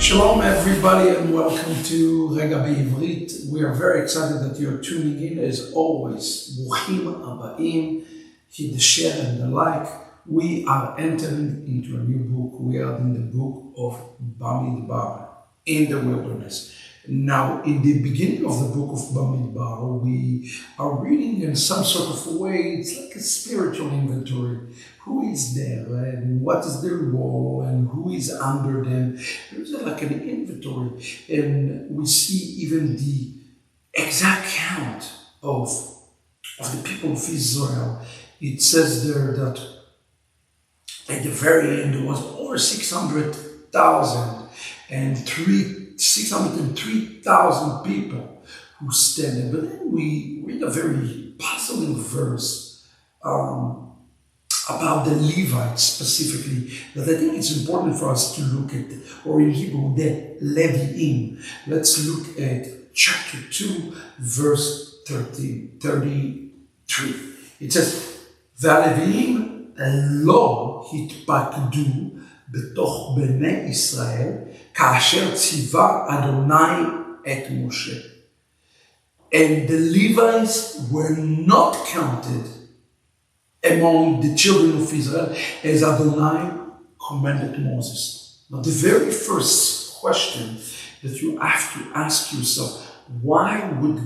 Shalom everybody and welcome to Regah בעברית. We are very excited that you're tuning in as always. ברוכים הבאים, hit the share and the like. We are entering into a new book. We are in the book of Bamidbar, in the wilderness. Now, in the beginning of the book of Bamidbar, we are reading in some sort of a way, it's like a spiritual inventory. Who is there and what is their role and who is under them? There's like an inventory, and we see even the exact count of the people of Israel. It says there that at the very end there was over 603,000 people who stand there. But then we read a very puzzling verse about the Levites specifically, that I think it's important for us to look at, or in Hebrew, the Leviim. Let's look at chapter 2, verse 33. It says, והלוויים לא התפקדו בתוך בני ישראל, כאשר ציווה אדוני את משה. And the Levites were not counted among the children of Israel as Adonai commanded Moses. Now the very first question that you have to ask yourself, why would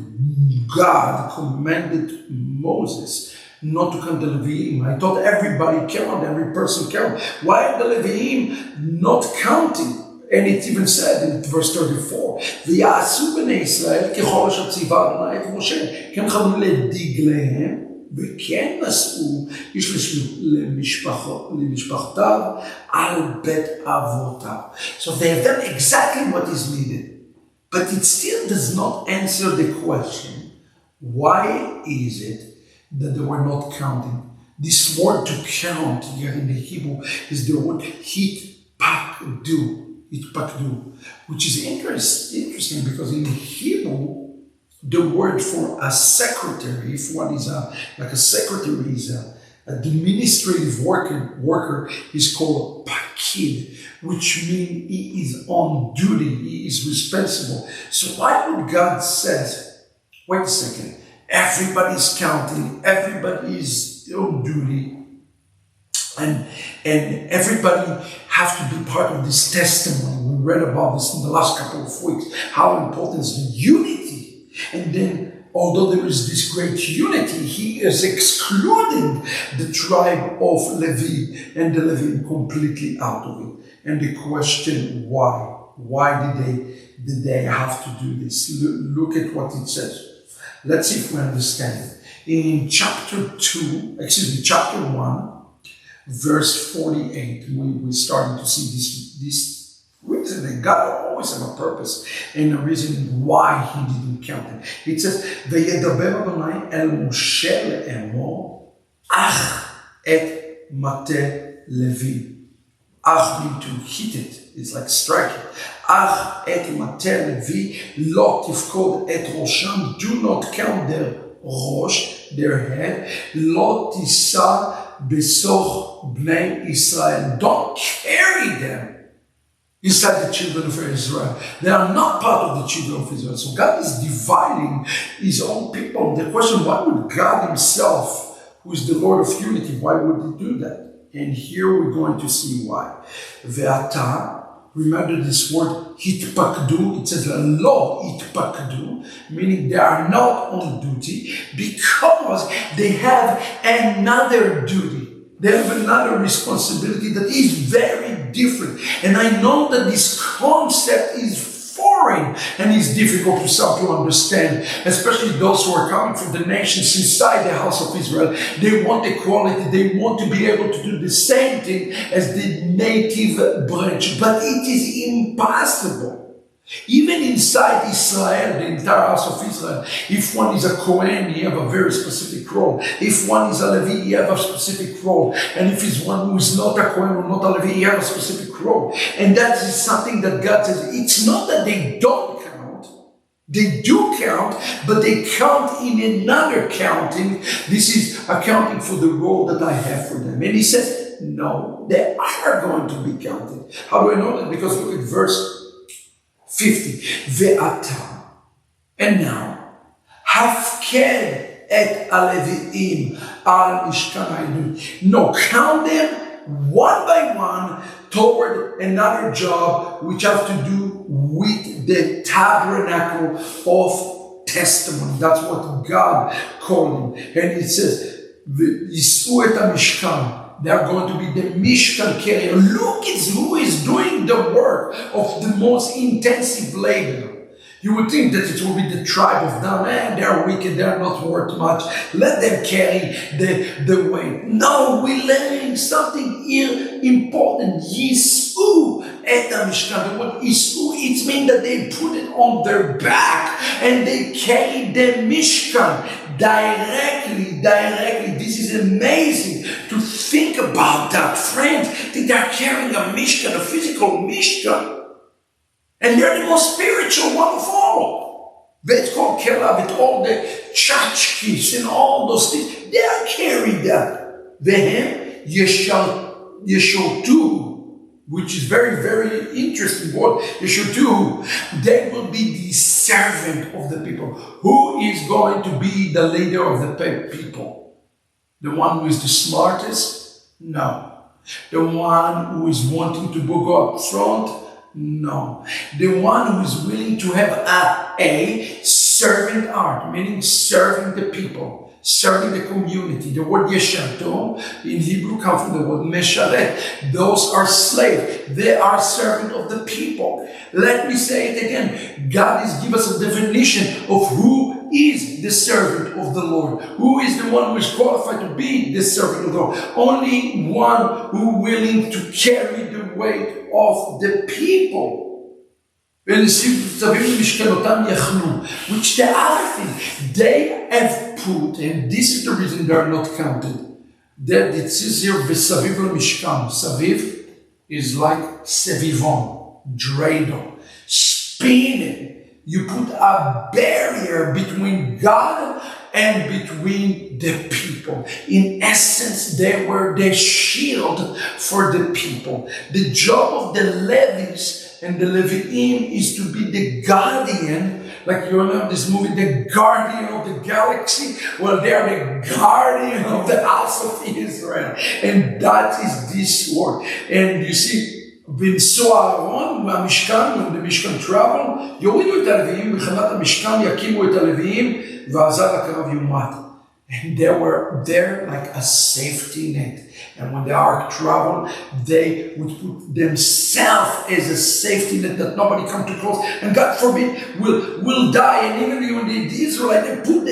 God commanded Moses not to count the Leviim? I thought everybody counted, every person counted. Why are the Leviim not counting? And it even said in verse 34, ויעשו בני ישראל ככל אשר ציווה אדוני את משה, כן חדלו לדגליהם וכן נשאו איש למשפחותיו על בית אבותיו. So they have done exactly what is needed. But it still does not answer the question, why is it that they were not counting? This word to count here in the Hebrew is the word hitpakdu, which is interesting because in Hebrew, the word for a secretary, if one is a secretary, is a administrative worker is called pakid, which means he is on duty, he is responsible. So why would God says, wait a second, everybody's counting, everybody is on duty, and everybody have to be part of this testimony. We read about this in the last couple of weeks, how important is the unity. And then, although there is this great unity, he is excluding the tribe of Levi and the Levi completely out of it. And the question, why? Why did they have to do this? Look at what it says. Let's see if we understand it. In chapter 1, verse 48, we're starting to see this reason that God always has a purpose and a reason why he didn't count it. It says, וידבר אדוני אל משה לאמור, אך את מטה לוי. אך mean to hit it, it's like strike it. אך את מטה לוי לא תפקוד את ראשם, do not count their ראש, their head, לא תישא בסוך בני ישראל, don't carry them inside the children of Israel. They are not part of the children of Israel. So God is dividing his own people. The question, why would God himself, who is the Lord of unity, why would he do that? And here we're going to see why. Ve'ata, remember this word hitpakdu, it says lo hitpakdu, meaning they are not on duty because they have another duty. They have another responsibility that is very different. And I know that this concept is foreign and is difficult for some to understand, especially those who are coming from the nations inside the house of Israel. They want equality. They want to be able to do the same thing as the native branch. But it is impossible. Even inside Israel, the entire house of Israel, if one is a Kohen, he have a very specific role. If one is a Levi, he have a specific role. And if it's one who is not a Kohen or not a Levi, he have a specific role. And that is something that God says, it's not that they don't count. They do count, but they count in another counting. This is accounting for the role that I have for them. And he says, no, they are going to be counted. How do I know that? Because look at verse 50. Ve'ata. And now, hafked et aleviim al mishkan ha'edut. No, count them one by one toward another job which have to do with the tabernacle of testimony. That's what God called him. And it says, Yis'u et HaMishkan. They are going to be the Mishkan carrier. Look at who is doing the work of the most intensive labor. You would think that it will be the tribe of Dan, and they're wicked, they're not worth much. Let them carry the weight. No, we're learning something here important. Yis'u et HaMishkan. The word Yis'u, it means that they put it on their back and they carry the Mishkan directly. This is amazing to think about that, friends. That they're carrying a Mishkan, a physical Mishkan. And they're the most spiritual one of all. It's called Kela, with all the tchotchkes and all those things. They are carrying that. Vehem Yeshotu, which is very, very interesting word. Yeshotu, they will be the servant of the people. Who is going to be the leader of the people? The one who is the smartest? No. The one who is wanting to go up front? No. The one who is willing to have a servant heart, meaning serving the people, serving the community. The word yeshato in Hebrew comes from the word mesharet. Those are slaves. They are servant of the people. Let me say it again. God has given us a definition of who is the servant of the Lord. Who is the one who is qualified to be the servant of the Lord? Only one who is willing to carry the weight of the people. Which the other thing, they have put, and this is the reason they are not counted, that it says here, V'saviv l'mishkan. Saviv is like sevivon, dreidel, spinning. You put a barrier between God and between the people. In essence, they were the shield for the people. The job of the Levites and the Leviim is to be the guardian. Like you remember this movie, The Guardian of the Galaxy? Well, they are the guardian of the house of Israel. And that is this word. And you see, בנסוע אהרון מהמשכן, when the Mishkan travel, יורידו את הלוויים מחמת המשכן, יקימו את הלוויים, ועזר הקרב יומת. And they were there like a safety net. And when the ark traveled, they would put themselves as a safety net that nobody come too close. And God forbid, will die. And even when the Israelites, they put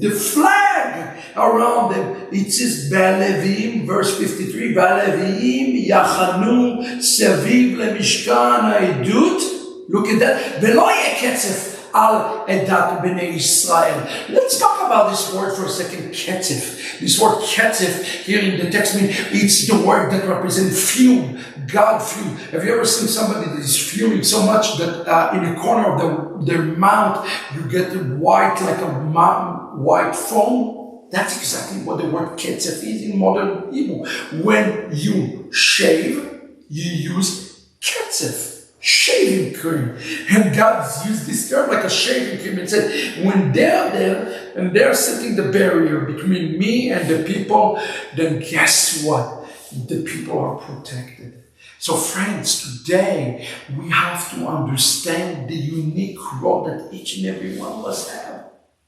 the flag around them. It says, Ba'alevim, verse 53, Ba'alevim yachanu seviv lemishkan ha'edut. Look at that. V'lo yeh ketzef al edat b'nei Israel. Let's talk about this word for a second, ketzef. This word ketzef here in the text means it's the word that represents fume. God fume. Have you ever seen somebody that is fuming so much that in the corner of their mouth you get white, like a white foam? That's exactly what the word ketzef is in modern Hebrew. When you shave, you use ketzef, shaving cream. And God used this term like a shaving cream and said, when they're there and they're setting the barrier between me and the people, then guess what? The people are protected. So friends, today we have to understand the unique role that each and every one of us have.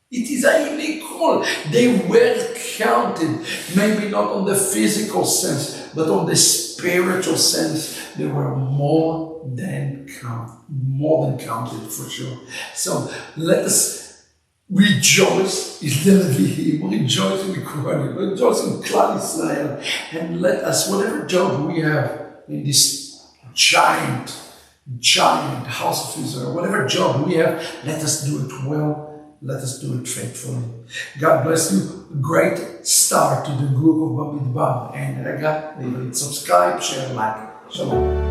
It is a unique role. They were counted, maybe not on the physical sense, but on the spiritual sense. They were more than counted for sure. So let us rejoice in the Levihim, rejoice in the Kohanim, rejoice in Klal Israel, and let us, whatever job we have in this giant house of Israel, whatever job we have, let us do it well. Let us do it faithfully. God bless you. Great start to the group of Bamidbar. And Regah, subscribe, share, like. Shalom.